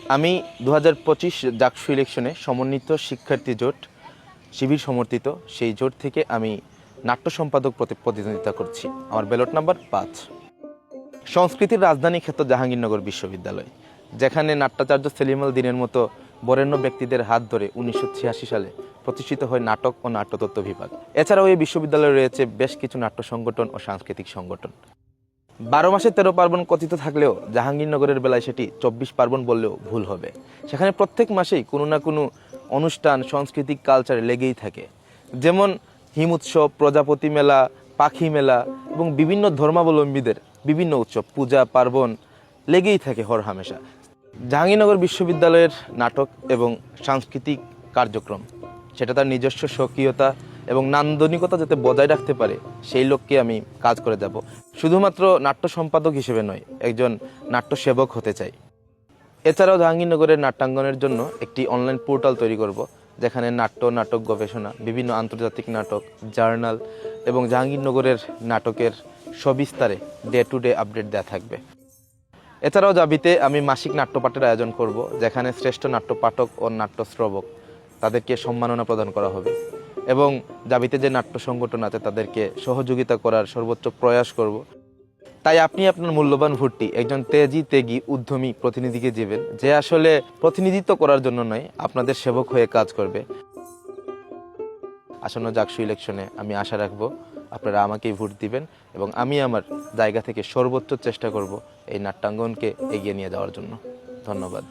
আমি 2025 জাকসু ইলেকশনে সমন্বিত শিক্ষার্থী জোট শিবির সমর্থিত সেই জোট থেকে আমি নাট্য সম্পাদক প্রতিদ্বন্দ্বিতা করছি। আমার ব্যালট নাম্বার 5। সংস্কৃতির রাজধানী খ্যাত জাহাঙ্গীরনগর বিশ্ববিদ্যালয়, যেখানে নাট্যাচার্য সেলিম আল দীনের মতো বরেণ্য ব্যক্তিদের হাত ধরে 1986 সালে প্রতিষ্ঠিত হয় নাটক ও নাট্যতত্ত্ব বিভাগ। এছাড়াও এই বিশ্ববিদ্যালয়ে রয়েছে বেশ কিছু নাট্য সংগঠন ও সাংস্কৃতিক সংগঠন। 12 মাসে 13 পার্বণ কথিত থাকলেও জাহাঙ্গীরনগরের বেলায় সেটি 24 পার্বণ বললেও ভুল হবে। সেখানে প্রত্যেক মাসেই কোনো না কোনো অনুষ্ঠান, সাংস্কৃতিক কালচার লেগেই থাকে। যেমন হিম উৎসব, প্রজাপতি মেলা, পাখি মেলা এবং বিভিন্ন ধর্মাবলম্বীদের বিভিন্ন উৎসব, পূজা পার্বণ লেগেই থাকে হরহামেশা। জাহাঙ্গীরনগর বিশ্ববিদ্যালয়ের নাটক এবং সাংস্কৃতিক কার্যক্রম সেটা তার নিজস্ব স্বকীয়তা এবং নান্দনিকতা যাতে বজায় রাখতে পারে সেই লক্ষ্যে আমি কাজ করে যাব। শুধুমাত্র নাট্য সম্পাদক হিসেবে নয়, একজন নাট্য সেবক হতে চাই। এছাড়াও জাহাঙ্গীরনগরের নাট্যাঙ্গনের জন্য একটি অনলাইন পোর্টাল তৈরি করব, যেখানে নাটক গবেষণা, বিভিন্ন আন্তর্জাতিক নাটক, জার্নাল এবং জাহাঙ্গীরনগরের নাটকের সবিস্তারে ডে টু ডে আপডেট দেওয়া থাকবে। এছাড়াও জাবিতে আমি মাসিক নাট্যপাঠের আয়োজন করব, যেখানে শ্রেষ্ঠ নাট্যপাঠক ও নাট্য শ্রবক তাদেরকে সম্মাননা প্রদান করা হবে এবং জাবিতে যে নাট্য সংগঠন আছে তাদেরকে সহযোগিতা করার সর্বোচ্চ প্রয়াস করব। তাই আপনি আপনার মূল্যবান ভোটটি একজন তেগী উদ্যমী প্রতিনিধিকে দিবেন, যে আসলে প্রতিনিধিত্ব করার জন্য নয়, আপনাদের সেবক হয়ে কাজ করবে। আসন্ন জাকসু ইলেকশনে আমি আশা রাখবো আপনারা আমাকেই ভোট দিবেন এবং আমি আমার জায়গা থেকে সর্বোচ্চ চেষ্টা করব এই নাট্যাঙ্গনকে এগিয়ে নিয়ে যাওয়ার জন্য। ধন্যবাদ।